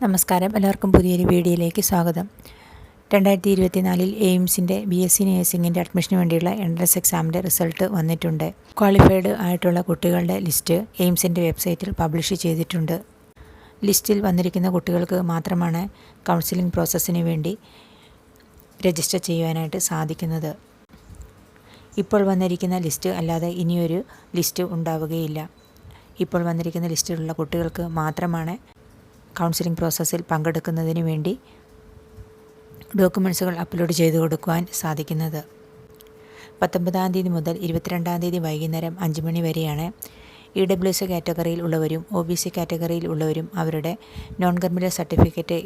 നമസ്കാരം, എല്ലാവർക്കും പുതിയൊരു വീഡിയോയിലേക്ക് സ്വാഗതം. 2024 എയിംസിൻ്റെ BSc നഴ്സിംഗിൻ്റെ അഡ്മിഷന് വേണ്ടിയുള്ള എൻട്രൻസ് എക്സാമിൻ്റെ റിസൾട്ട് വന്നിട്ടുണ്ട്. ക്വാളിഫൈഡ് ആയിട്ടുള്ള കുട്ടികളുടെ ലിസ്റ്റ് എയിംസിൻ്റെ വെബ്സൈറ്റിൽ പബ്ലിഷ് ചെയ്തിട്ടുണ്ട്. ലിസ്റ്റിൽ വന്നിരിക്കുന്ന കുട്ടികൾക്ക് മാത്രമാണ് കൗൺസിലിംഗ് പ്രോസസ്സിന് വേണ്ടി രജിസ്റ്റർ ചെയ്യുവാനായിട്ട് സാധിക്കുന്നത്. ഇപ്പോൾ വന്നിരിക്കുന്ന ലിസ്റ്റ് അല്ലാതെ ഇനിയൊരു ലിസ്റ്റ് ഉണ്ടാവുകയില്ല. ഇപ്പോൾ വന്നിരിക്കുന്ന ലിസ്റ്റിലുള്ള കുട്ടികൾക്ക് മാത്രമാണ് കൗൺസിലിംഗ് പ്രോസസ്സിൽ പങ്കെടുക്കുന്നതിന് വേണ്ടി ഡോക്യുമെൻറ്റ്സുകൾ അപ്ലോഡ് ചെയ്തു കൊടുക്കുവാൻ സാധിക്കുന്നത്. 19-ാം തീയതി മുതൽ 22-ാം തീയതി വൈകുന്നേരം 5 മണി വരെയാണ് EWS കാറ്റഗറിയിൽ ഉള്ളവരും OBC കാറ്റഗറിയിൽ ഉള്ളവരും അവരുടെ non criminal certificate,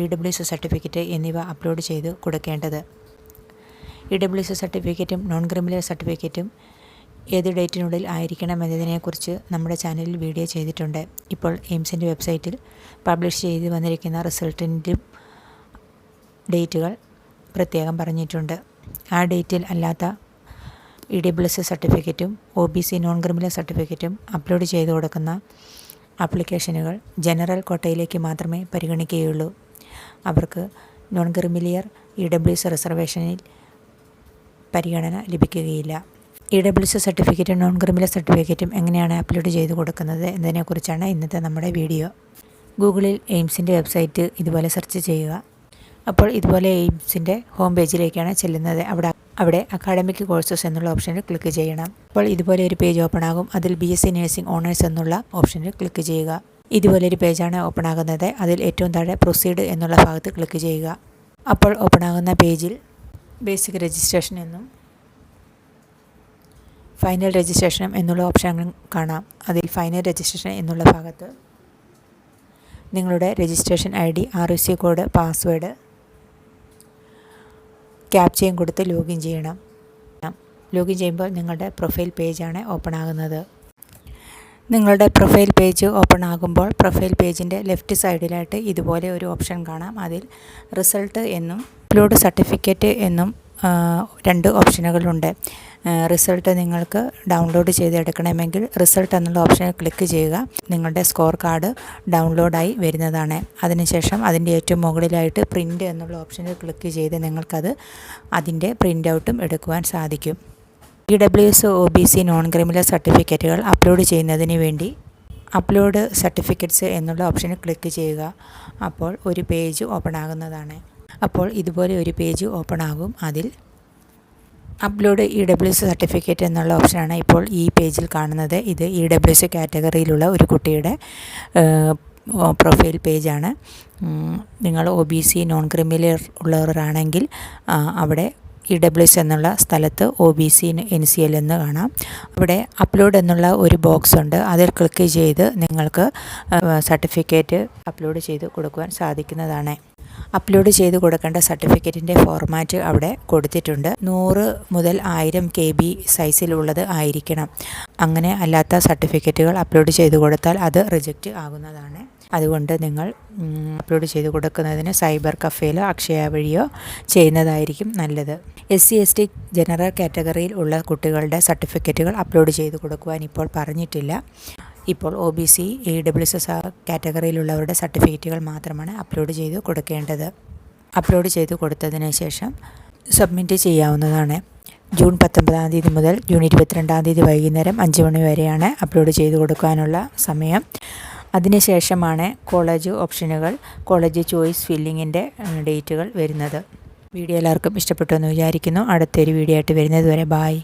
EWS certificate എന്നിവ അപ്ലോഡ് ചെയ്ത് കൊടുക്കേണ്ടത്. EWS സർട്ടിഫിക്കറ്റും നോൺ ക്രിമിനൽ സർട്ടിഫിക്കറ്റും ഏത് ഡേറ്റിനുള്ളിൽ ആയിരിക്കണം എന്നതിനെക്കുറിച്ച് നമ്മുടെ ചാനലിൽ വീഡിയോ ചെയ്തിട്ടുണ്ട്. ഇപ്പോൾ എയിംസിൻ്റെ വെബ്സൈറ്റിൽ പബ്ലിഷ് ചെയ്ത് വന്നിരിക്കുന്ന റിസൾട്ടിൻ്റെ ഡേറ്റുകൾ പ്രത്യേകം പറഞ്ഞിട്ടുണ്ട്. ആ ഡേറ്റിൽ അല്ലാത്ത EWS സർട്ടിഫിക്കറ്റും OBC നോൺ ക്രിമിനൽ സർട്ടിഫിക്കറ്റും അപ്ലോഡ് ചെയ്ത് കൊടുക്കുന്ന ആപ്ലിക്കേഷനുകൾ ജനറൽ കോട്ടയിലേക്ക് മാത്രമേ പരിഗണിക്കുകയുള്ളൂ. അവർക്ക് നോൺ ക്രിമിലിയർ EWS റിസർവേഷനിൽ പരിഗണന ലഭിക്കുകയില്ല. EWS സർട്ടിഫിക്കറ്റും നോൺ ക്രിമിനൽ സർട്ടിഫിക്കറ്റും എങ്ങനെയാണ് അപ്ലോഡ് ചെയ്ത് കൊടുക്കുന്നത് എന്നതിനെക്കുറിച്ചാണ് ഇന്നത്തെ നമ്മുടെ വീഡിയോ. ഗൂഗിളിൽ എയിംസിൻ്റെ വെബ്സൈറ്റ് ഇതുപോലെ സെർച്ച് ചെയ്യുക. അപ്പോൾ ഇതുപോലെ എയിംസിൻ്റെ ഹോം പേജിലേക്കാണ് ചെല്ലുന്നത്. അവിടെ അക്കാഡമിക് കോഴ്സസ് എന്നുള്ള ഓപ്ഷനിൽ ക്ലിക്ക് ചെയ്യണം. അപ്പോൾ ഇതുപോലെ ഒരു പേജ് ഓപ്പൺ ആകും. അതിൽ BSc നഴ്സിംഗ് ഓണേഴ്സ് എന്നുള്ള ഓപ്ഷനിൽ ക്ലിക്ക് ചെയ്യുക. ഇതുപോലെ ഒരു പേജാണ് ഓപ്പൺ ആകുന്നത്. അതിൽ ഏറ്റവും താഴെ പ്രൊസീഡ് എന്നുള്ള ഭാഗത്ത് ക്ലിക്ക് ചെയ്യുക. അപ്പോൾ ഓപ്പൺ ആകുന്ന പേജിൽ ബേസിക് രജിസ്ട്രേഷൻ എന്നും ഫൈനൽ രജിസ്ട്രേഷൻ എന്നുള്ള ഓപ്ഷൻ കാണാം. അതിൽ ഫൈനൽ രജിസ്ട്രേഷൻ എന്നുള്ള ഭാഗത്ത് നിങ്ങളുടെ registration ID, RUC code, password, ക്യാപ്ചയും കൊടുത്ത് ലോഗിൻ ചെയ്യണം. ലോഗിൻ ചെയ്യുമ്പോൾ നിങ്ങളുടെ പ്രൊഫൈൽ പേജാണ് ഓപ്പൺ ആകുന്നത്. നിങ്ങളുടെ പ്രൊഫൈൽ പേജ് ഓപ്പൺ ആകുമ്പോൾ പ്രൊഫൈൽ പേജിൻ്റെ ലെഫ്റ്റ് സൈഡിലായിട്ട് ഇതുപോലെ ഒരു ഓപ്ഷൻ കാണാം. അതിൽ റിസൾട്ട് എന്നും അപ്ലോഡ് സർട്ടിഫിക്കറ്റ് എന്നും 2 ഓപ്ഷനുകളുണ്ട്. റിസൾട്ട് നിങ്ങൾക്ക് ഡൗൺലോഡ് ചെയ്തെടുക്കണമെങ്കിൽ റിസൾട്ട് എന്നുള്ള ഓപ്ഷനിൽ ക്ലിക്ക് ചെയ്യുക. നിങ്ങളുടെ സ്കോർ കാർഡ് ഡൗൺലോഡായി വരുന്നതാണ്. അതിനുശേഷം അതിൻ്റെ ഏറ്റവും മുകളിലായിട്ട് പ്രിൻ്റ് എന്നുള്ള ഓപ്ഷനിൽ ക്ലിക്ക് ചെയ്ത് നിങ്ങൾക്കത് അതിൻ്റെ പ്രിൻ്റ് ഔട്ടും എടുക്കുവാൻ സാധിക്കും. EWS OBC നോൺ ക്രിമിനൽ സർട്ടിഫിക്കറ്റുകൾ അപ്ലോഡ് ചെയ്യുന്നതിന് വേണ്ടി അപ്ലോഡ് സർട്ടിഫിക്കറ്റ്സ് എന്നുള്ള ഓപ്ഷനിൽ ക്ലിക്ക് ചെയ്യുക. അപ്പോൾ ഒരു പേജ് ഓപ്പൺ ആകുന്നതാണ്. അപ്പോൾ ഇതുപോലെ ഒരു പേജ് ഓപ്പൺ ആകും. അതിൽ അപ്ലോഡ് EWS സർട്ടിഫിക്കറ്റ് എന്നുള്ള ഓപ്ഷനാണ് ഇപ്പോൾ ഈ പേജിൽ കാണുന്നത്. ഇത് EWS കാറ്റഗറിയിലുള്ള ഒരു കുട്ടിയുടെ പ്രൊഫൈൽ പേജാണ്. നിങ്ങൾ OBC നോൺ ക്രിമിനൽ ഉള്ളവരാണെങ്കിൽ അവിടെ EWS എന്നുള്ള സ്ഥലത്ത് OBC NCL എന്ന് കാണാം. അവിടെ അപ്ലോഡ് എന്നുള്ള ഒരു ബോക്സ് ഉണ്ട്. അതിൽ ക്ലിക്ക് ചെയ്ത് നിങ്ങൾക്ക് സർട്ടിഫിക്കറ്റ് അപ്ലോഡ് ചെയ്ത് കൊടുക്കുവാൻ സാധിക്കുന്നതാണ്. അപ്ലോഡ് ചെയ്ത് കൊടുക്കേണ്ട സർട്ടിഫിക്കറ്റിൻ്റെ ഫോർമാറ്റ് അവിടെ കൊടുത്തിട്ടുണ്ട്. 100 മുതൽ 1000 KB സൈസിലുള്ളത് ആയിരിക്കണം. അങ്ങനെ അല്ലാത്ത സർട്ടിഫിക്കറ്റുകൾ അപ്ലോഡ് ചെയ്ത് കൊടുത്താൽ അത് റിജക്റ്റ് ആകുന്നതാണ്. അതുകൊണ്ട് നിങ്ങൾ അപ്ലോഡ് ചെയ്ത് കൊടുക്കുന്നതിന് സൈബർ കഫേയിലോ അക്ഷയ വഴിയോ ചെയ്യുന്നതായിരിക്കും നല്ലത്. SC ST ജനറൽ കാറ്റഗറിയിൽ ഉള്ള കുട്ടികളുടെ സർട്ടിഫിക്കറ്റുകൾ അപ്ലോഡ് ചെയ്ത് കൊടുക്കുവാൻ ഇപ്പോൾ പറഞ്ഞിട്ടില്ല. ഇപ്പോൾ OBC EWS കാറ്റഗറിയിലുള്ളവരുടെ സർട്ടിഫിക്കറ്റുകൾ മാത്രമാണ് അപ്ലോഡ് ചെയ്ത് കൊടുക്കേണ്ടത്. അപ്ലോഡ് ചെയ്ത് കൊടുത്തതിന് ശേഷം സബ്മിറ്റ് ചെയ്യാവുന്നതാണ്. ജൂൺ 19-ാം തീയതി മുതൽ ജൂൺ 22-ാം തീയതി വൈകുന്നേരം 5 മണി വരെയാണ് അപ്ലോഡ് ചെയ്ത് കൊടുക്കാനുള്ള സമയം. അതിനുശേഷമാണ് കോളേജ് ഓപ്ഷനുകൾ, കോളേജ് ചോയ്സ് ഫില്ലിങ്ങിൻ്റെ ഡേറ്റുകൾ വരുന്നത്. വീഡിയോ എല്ലാവർക്കും ഇഷ്ടപ്പെട്ടു എന്ന് വിചാരിക്കുന്നു. അടുത്തൊരു വീഡിയോ ആയിട്ട് വരുന്നത് വരെ ബായ്.